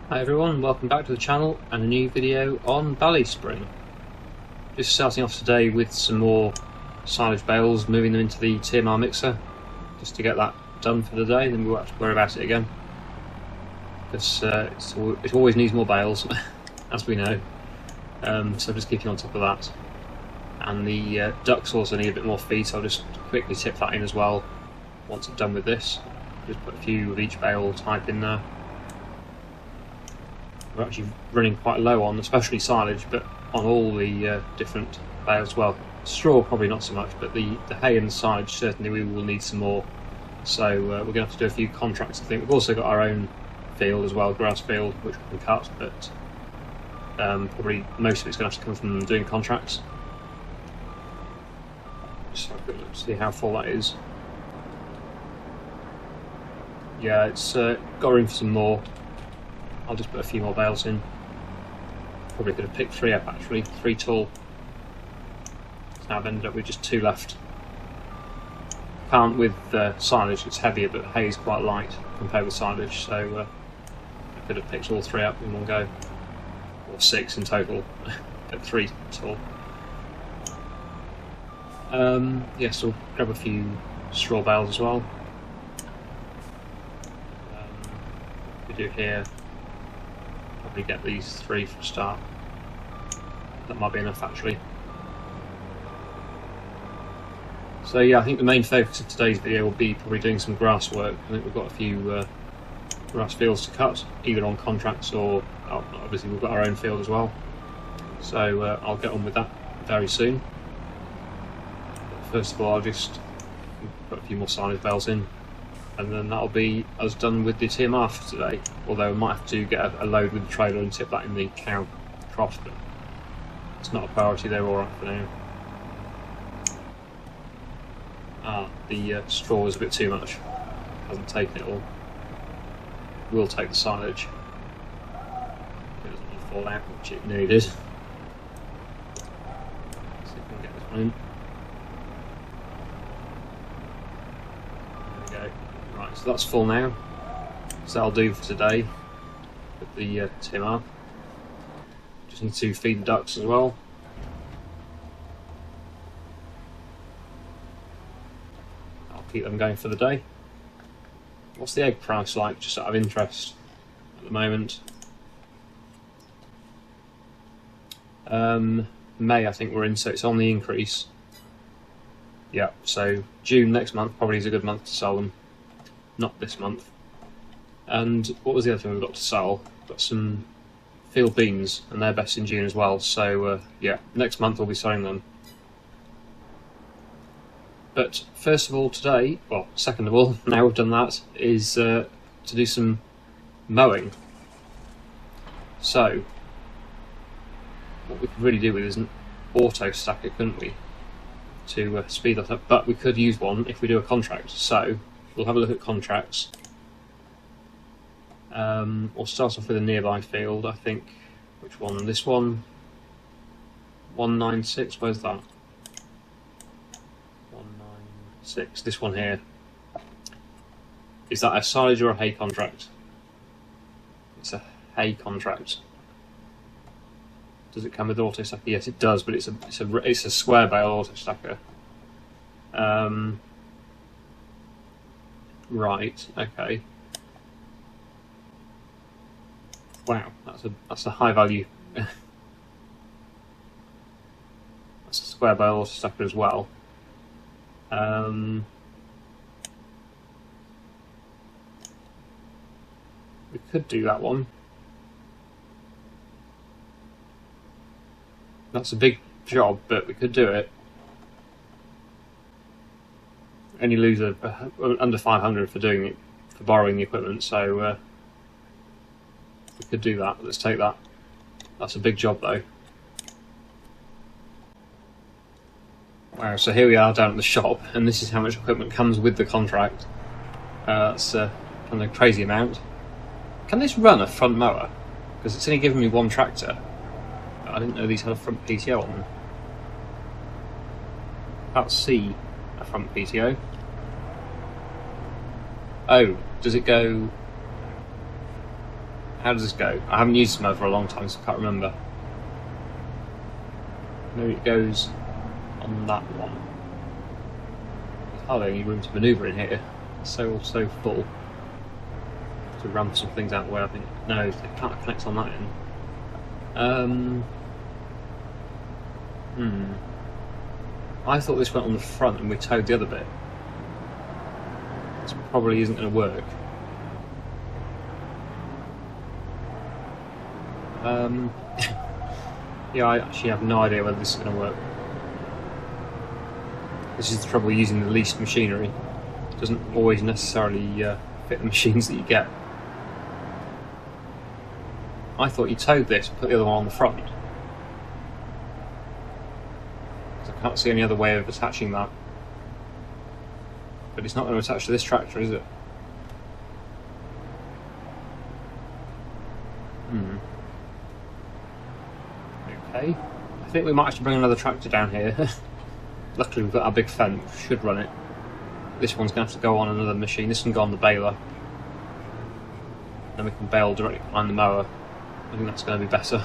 Hi everyone, welcome back to the channel and a new video on BallySpring. Just starting off today with some more silage bales, moving them into the TMR mixer just to get that done for the day, then we won't have to worry about it again. Because it always needs more bales, as we know, so just keeping on top of that. And the ducks also need a bit more feed, so I'll just quickly tip that in as well once I'm done with this. Just put a few of each bale type in there. We're actually running quite low on, especially silage, but on all the different bales. Well, straw probably not so much, but the hay and the silage certainly we will need some more. So we're going to have to do a few contracts, I think. We've also got our own field as well, grass field, which we can cut, but probably most of it's going to have to come from doing contracts. Just have a quick look to see how full that is. Yeah, it's got room for some more. I'll just put a few more bales in. Probably could have picked 3 up actually, 3 tall. So now I've ended up with just 2 left. Can't with silage, it's heavier, but hay is quite light compared with silage, so I could have picked all 3 up in one go. Or 6 in total, but 3 tall. Yeah, so we'll grab a few straw bales as well. We do here. Probably get these 3 for a start. That might be enough actually. So yeah, I think the main focus of today's video will be probably doing some grass work. I think we've got a few grass fields to cut, either on contracts or obviously we've got our own field as well. So I'll get on with that very soon. But first of all, I'll just put a few more silage bales in, and then that'll be us done with the TMR for today. Although I might have to get a load with the trailer and tip that in the cow trough, but it's not a priority, they're alright for now. The straw is a bit too much, hasn't taken it all. We'll take the silage. It doesn't want to fall out, which it nearly did. Let's see if we can get this one in. There we go. Right, so that's full now. So that'll do for today with the TMR. Just need to feed the ducks as well. I'll keep them going for the day. What's the egg price like, just out of interest at the moment? May I think we're in, so it's on the increase. Yeah, so June next month probably is a good month to sell them. Not this month. And what was the other thing we've got to sell? We've got some field beans, and they're best in June as well. So yeah, next month we'll be selling them. But first of all today, well, second of all, now we've done that, is to do some mowing. So what we could really do with is an auto stacker, couldn't we? To speed that up, but we could use one if we do a contract. So we'll have a look at contracts. We'll start off with a nearby field, I think. Which one? This one? 196, where's that? 196, this one here. Is that a silage or a hay contract? It's a hay contract. Does it come with auto stacker? Yes, it does, but it's a square bale auto stacker. Right, okay. Wow, that's a high value. That's a square bale auto stacker as well. We could do that one. That's a big job, but we could do it. Only lose under 500 for doing it, for borrowing the equipment. So we could do that. Let's take that. That's a big job though. Wow, so here we are down at the shop, and this is how much equipment comes with the contract. That's a kind of crazy amount. Can this run a front mower? Because it's only given me one tractor. I didn't know these had a front PTO on them. Can't see a front PTO. Oh, does it go how does this go? I haven't used this mower for a long time, so I can't remember. Maybe it goes on that one. There's hardly any room to manoeuvre in here. It's so full. To ramp some things out where I think no, it can't connect on that end. I thought this went on the front and we towed the other bit. This probably isn't going to work. Yeah, I actually have no idea whether this is going to work. This is the trouble using the leased machinery. It doesn't always necessarily fit the machines that you get. I thought you towed this and put the other one on the front. I can't see any other way of attaching that. But it's not going to attach to this tractor, is it? Okay. I think we might have to bring another tractor down here. Luckily we've got our big fence, should run it. This one's going to have to go on another machine. This can go on the baler. Then we can bale directly behind the mower. I think that's going to be better.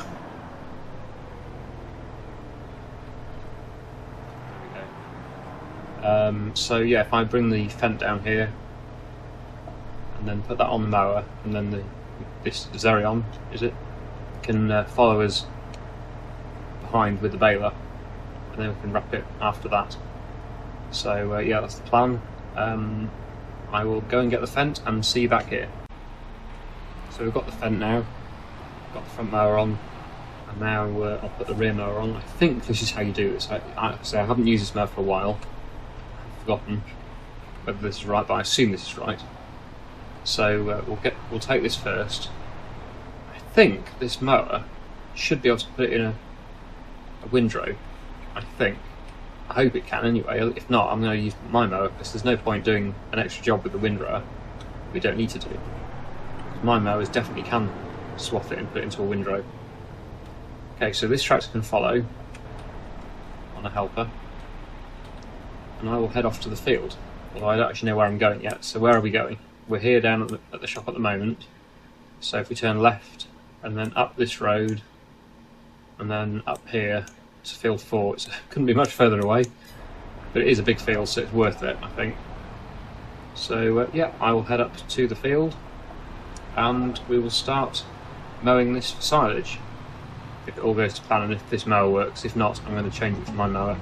So yeah, if I bring the fent down here and then put that on the mower, and then this Xerion, is it, can follow us behind with the baler, and then we can wrap it after that. So yeah, that's the plan. I will go and get the fent and see you back here. So we've got the fent now, got the front mower on, and now I'll put the rear mower on. I think this is how you do this. I haven't used this mower for a while. Forgotten whether this is right, but I assume this is right. So we'll take this first. I think this mower should be able to put it in a windrow. I think. I hope it can anyway. If not, I'm going to use my mower because there's no point doing an extra job with the windrower we don't need to do. My mowers definitely can swap it and put it into a windrow. Okay, so this tractor can follow on a helper. And I will head off to the field, although I don't actually know where I'm going yet. So where are we going? We're here down at the shop at the moment. So if we turn left and then up this road and then up here to field 4, it couldn't be much further away, but it is a big field, so it's worth it, I think. So yeah, I will head up to the field and we will start mowing this for silage, if it all goes to plan and if this mower works. If not, I'm going to change it to my mower.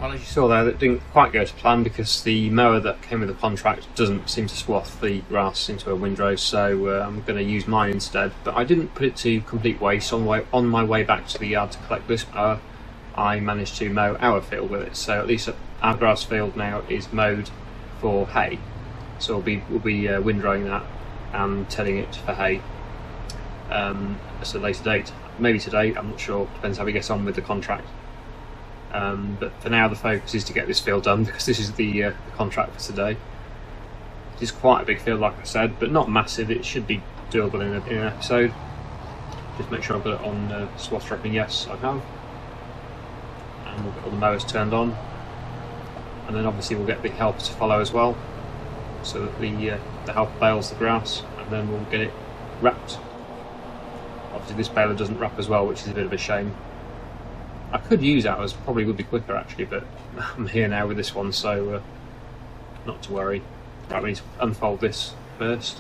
Well, as you saw there, that didn't quite go to plan because the mower that came with the contract doesn't seem to swath the grass into a windrow, so I'm going to use mine instead. But I didn't put it to complete waste. On my way back to the yard to collect this mower, I managed to mow our field with it, so at least our grass field now is mowed for hay. So we'll be windrowing that and telling it for hay at a later date. Maybe today, I'm not sure, depends how we get on with the contract. But for now the focus is to get this field done because this is the contract for today. It is quite a big field, like I said, but not massive. It should be doable in an episode. Just make sure I've got it on swath stripping. Yes, I have. And we'll get all the mowers turned on, and then obviously we'll get the helper to follow as well, so that the helper bales the grass, and then we'll get it wrapped. Obviously this baler doesn't wrap as well, which is a bit of a shame. I could use ours, probably would be quicker actually, but I'm here now with this one, so not to worry. Right, we need to unfold this first.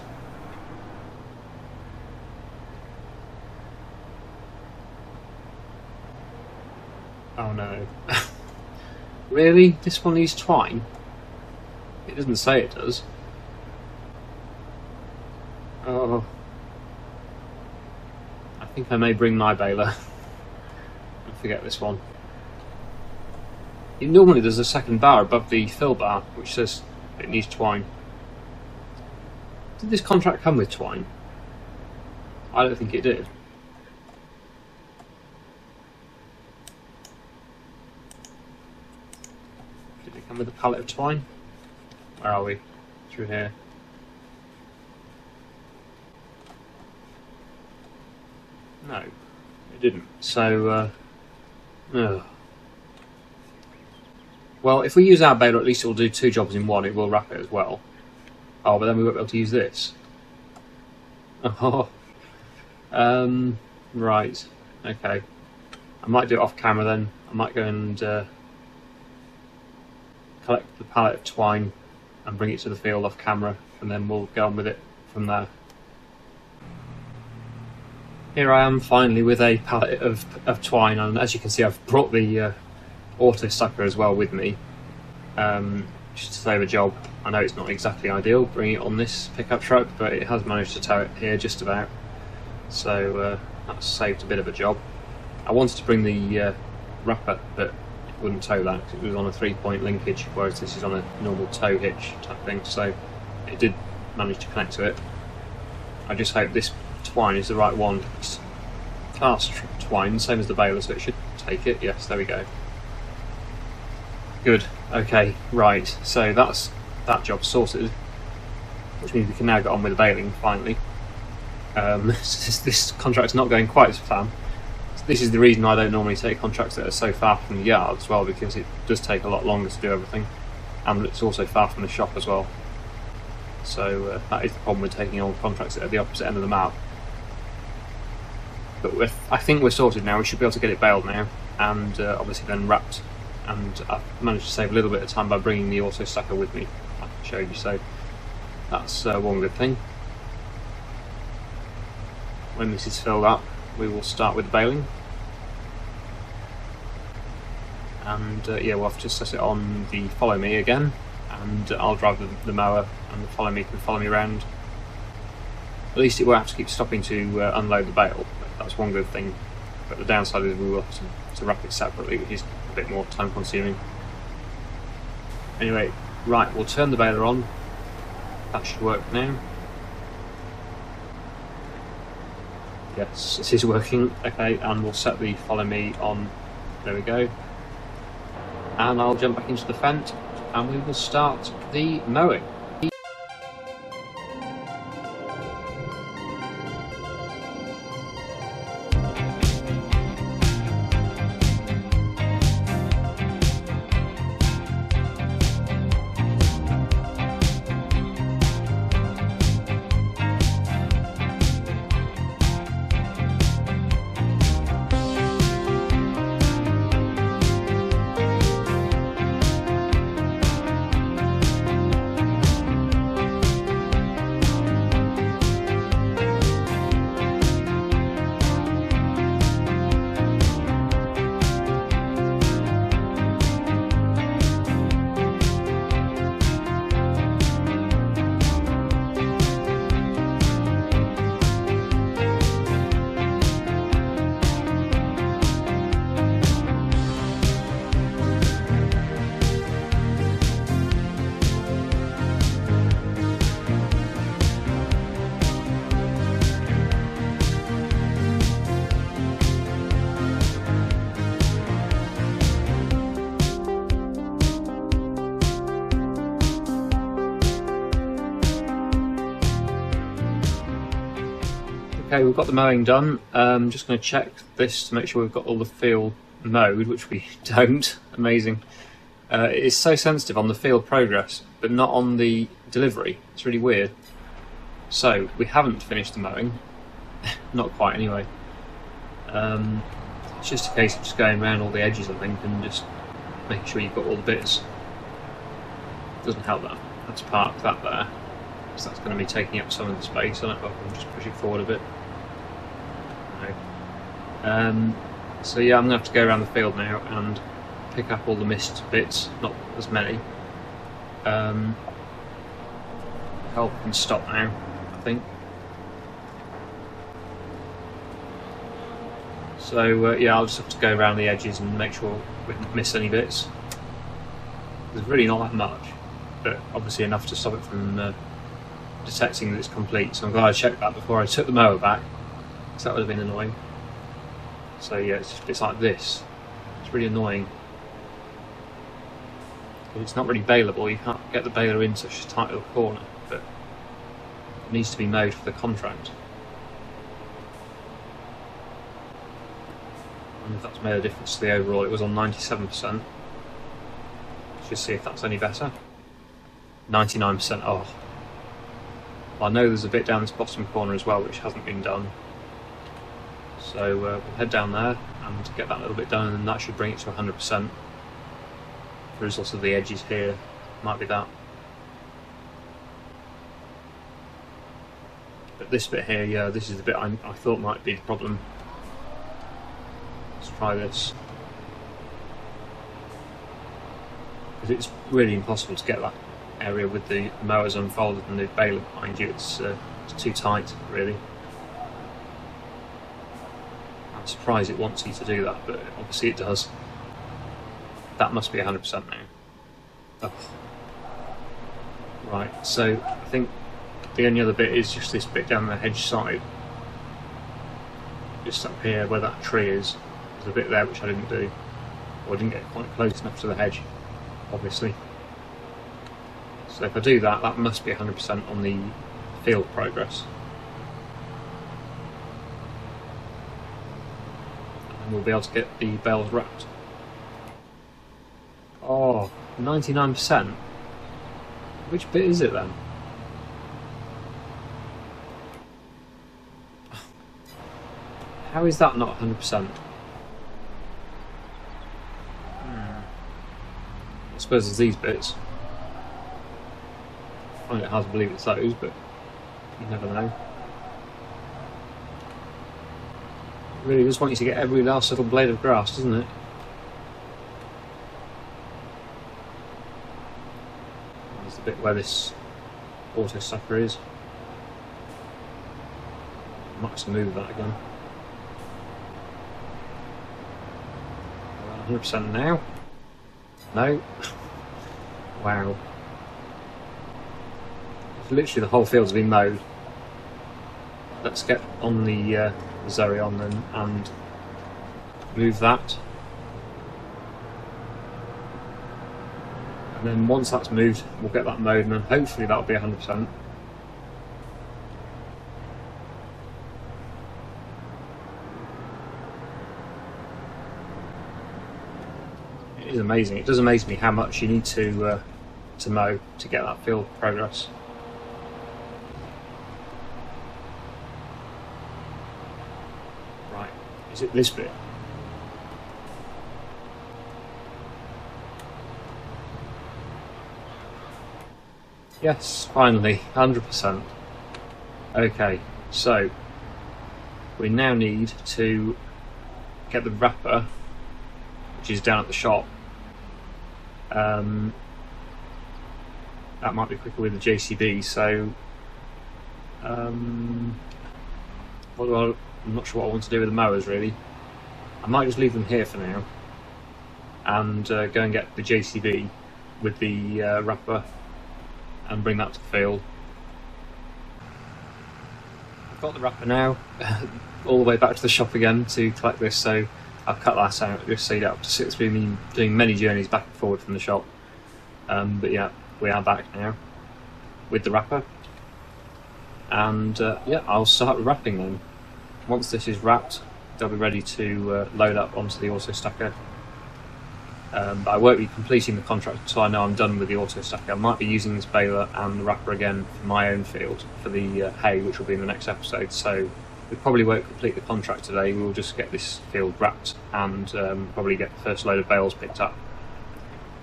Oh no. Really? This one needs twine? It doesn't say it does. Oh. I think I may bring my baler. Forget this one. Normally there's a second bar above the fill bar which says it needs twine. Did this contract come with twine? I don't think it did. Did it come with a pallet of twine? Where are we? Through here. No, it didn't. So well, if we use our baler, at least it will do two jobs in one. It will wrap it as well. Oh, but then we won't be able to use this. Oh, right. Okay. I might do it off camera then. I might go and collect the pallet of twine and bring it to the field off camera, and then we'll go on with it from there. Here I am finally with a pallet of twine, and as you can see I've brought the auto sucker as well with me, just to save a job. I know it's not exactly ideal bringing it on this pickup truck, but it has managed to tow it here just about, so that's saved a bit of a job. I wanted to bring the wrapper, but it wouldn't tow that because it was on a 3-point linkage, whereas this is on a normal tow hitch type thing, so it did manage to connect to it. I just hope this twine is the right one. It's Claas twine, same as the baler, so it should take it. Yes, there we go. Good. Okay, right. So that's that job sorted, which means we can now get on with the baling finally. This contract's not going quite as planned. This is the reason I don't normally take contracts that are so far from the yard as well, because it does take a lot longer to do everything, and it's also far from the shop as well. So that is the problem with taking on contracts at the opposite end of the map. But I think we're sorted now. We should be able to get it baled now, and obviously then wrapped. And I've managed to save a little bit of time by bringing the auto sucker with me, like I showed you. So that's one good thing. When this is filled up, we will start with the baling. And yeah, we'll have to set it on the follow me again, and I'll drive the mower, and the follow me can follow me around. At least it won't have to keep stopping to unload the bale. That's one good thing, but the downside is we will have to wrap it separately, which is a bit more time consuming. Anyway, right, we'll turn the baler on. That should work now. Yes, it is working. Okay, and we'll set the follow me on. There we go. And I'll jump back into the fence and we will start the mowing. Okay, we've got the mowing done. Just going to check this to make sure we've got all the field mowed, which we don't. Amazing. It is so sensitive on the field progress, but not on the delivery. It's really weird. So, we haven't finished the mowing. Not quite, anyway. It's just a case of just going around all the edges, I think, and just making sure you've got all the bits. Doesn't help that. Let's park that there, because that's going to be taking up some of the space. I don't know if I can just push it forward a bit. No. So yeah, I'm going to have to go around the field now and pick up all the missed bits, not as many. Help can stop now, I think. So yeah, I'll just have to go around the edges and make sure we don't miss any bits. There's really not that much, but obviously enough to stop it from detecting that it's complete. So I'm glad I checked that before I took the mower back, because that would have been annoying. So yeah, it's just bits like this. It's really annoying. It's not really baleable. You can't get the baler in such a tight little corner, but it needs to be mowed for the contract. I wonder if that's made a difference to the overall. It was on 97%. Let's just see if that's any better. 99%. Oh. I know there's a bit down this bottom corner as well which hasn't been done. So we'll head down there and get that little bit done, and then that should bring it to 100%. There's also the edges here, might be that. But this bit here, yeah, this is the bit I thought might be the problem. Let's try this. Because it's really impossible to get that area with the mowers unfolded and the baler behind you. It's too tight, really. I'm surprised it wants you to do that, but obviously it does. That must be 100% now. Oh. Right, so I think the only other bit is just this bit down the hedge side. Just up here where that tree is. There's a bit there which I didn't do. Or I didn't get quite close enough to the hedge, obviously. So if I do that, that must be 100% on the field progress. And we'll be able to get the bales wrapped. Oh, 99%? Which bit is it then? How is that not 100%? I suppose there's these bits. I find it hard to believe it's those, but you never know. It really just want you to get every last little blade of grass, doesn't it? There's the bit where this auto sucker is. I might have to move that again. 100% now? No? Wow. Literally the whole field's been mowed. Let's get on the Xerion then and move that. And then once that's moved, we'll get that mowed, and then hopefully that'll be 100%. It is amazing. It does amaze me how much you need to mow to get that field progress. Right, is it this bit? Yes, finally, 100%. Okay, so we now need to get the wrapper, which is down at the shop. That might be quicker with the JCB, so I'm not sure what I want to do with the mowers really. I might just leave them here for now and go and get the JCB with the wrapper and bring that to the field. I've got the wrapper now, all the way back to the shop again to collect this, so I'll cut that out just so you don't have to sit through me doing many journeys back and forward from the shop. But yeah, we are back now with the wrapper, and yeah, I'll start wrapping then. once this is wrapped, they'll be ready to load up onto the auto stacker. But I won't be completing the contract until I know I'm done with the auto stacker. I might be using this baler and the wrapper again for my own field for the hay, which will be in the next episode. So we probably won't complete the contract today. We'll just get this field wrapped and probably get the first load of bales picked up,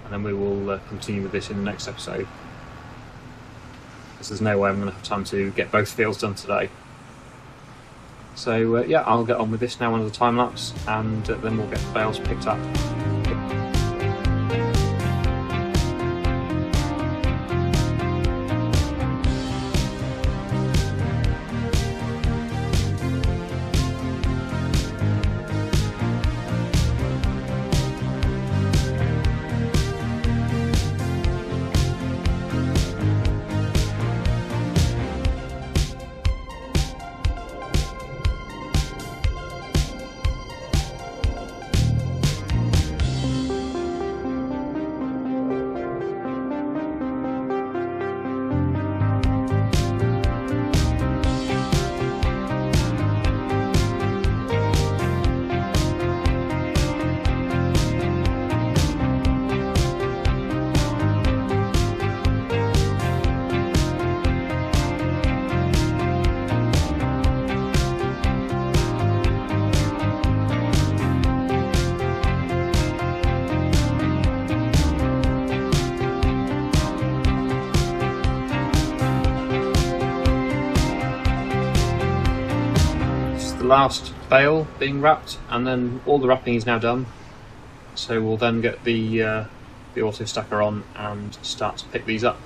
and then we will continue with this in the next episode, because there's no way I'm going to have time to get both fields done today. So yeah, I'll get on with this now under the time lapse, and then we'll get the bales picked up. Last bale being wrapped, and then all the wrapping is now done, so we'll then get the auto stacker on and start to pick these up.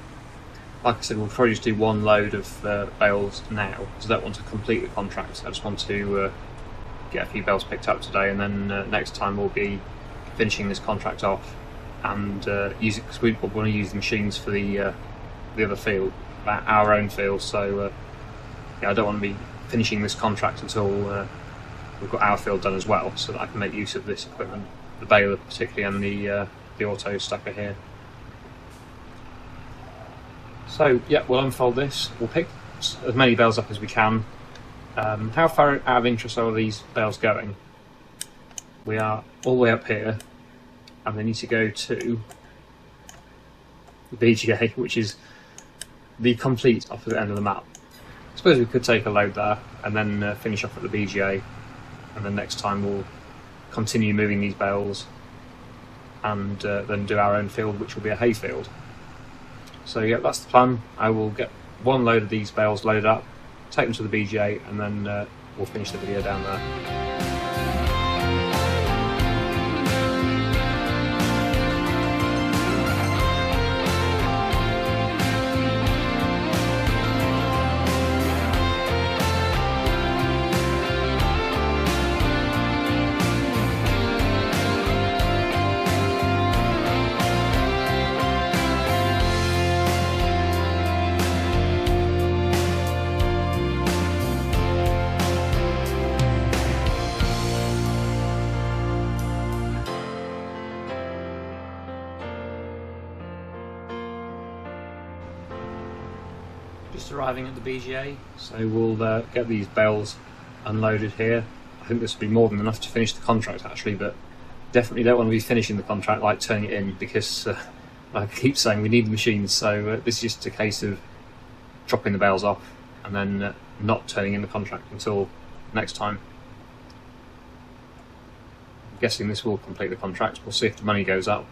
Like I said, we'll probably just do one load of bales now, because I don't want to complete the contract. I just want to get a few bales picked up today, and then next time we'll be finishing this contract off and use it, because we want to use the machines for the other field, our own field. So yeah, I don't want to be finishing this contract until we've got our field done as well, so that I can make use of this equipment, the baler particularly, and the auto stacker here. So yeah, we'll unfold this, we'll pick as many bales up as we can. How far out of interest are these bales going? We are all the way up here, and they need to go to the BGA, which is the complete opposite end of the map. I suppose we could take a load there and then finish off at the BGA, and then next time we'll continue moving these bales and then do our own field, which will be a hay field. So yeah, that's the plan. I will get one load of these bales loaded up, take them to the BGA, and then we'll finish the video down there. Just arriving at the BGA, so we'll get these bales unloaded here. I think this will be more than enough to finish the contract actually, but definitely don't want to be finishing the contract like turning it in, because like I keep saying, we need the machines. So this is just a case of dropping the bales off and then not turning in the contract until next time. I'm guessing this will complete the contract. We'll see if the money goes up.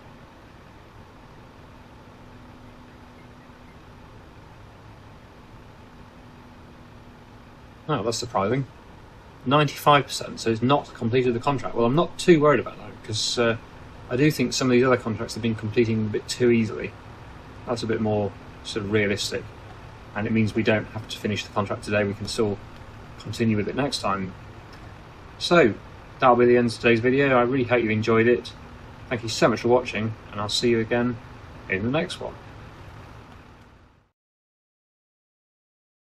Oh, that's surprising. 95%, so it's not completed the contract. Well, I'm not too worried about that, because I do think some of these other contracts have been completing a bit too easily. That's a bit more sort of realistic, and it means we don't have to finish the contract today. We can still continue with it next time. So that'll be the end of today's video. I really hope you enjoyed it. Thank you so much for watching, and I'll see you again in the next one.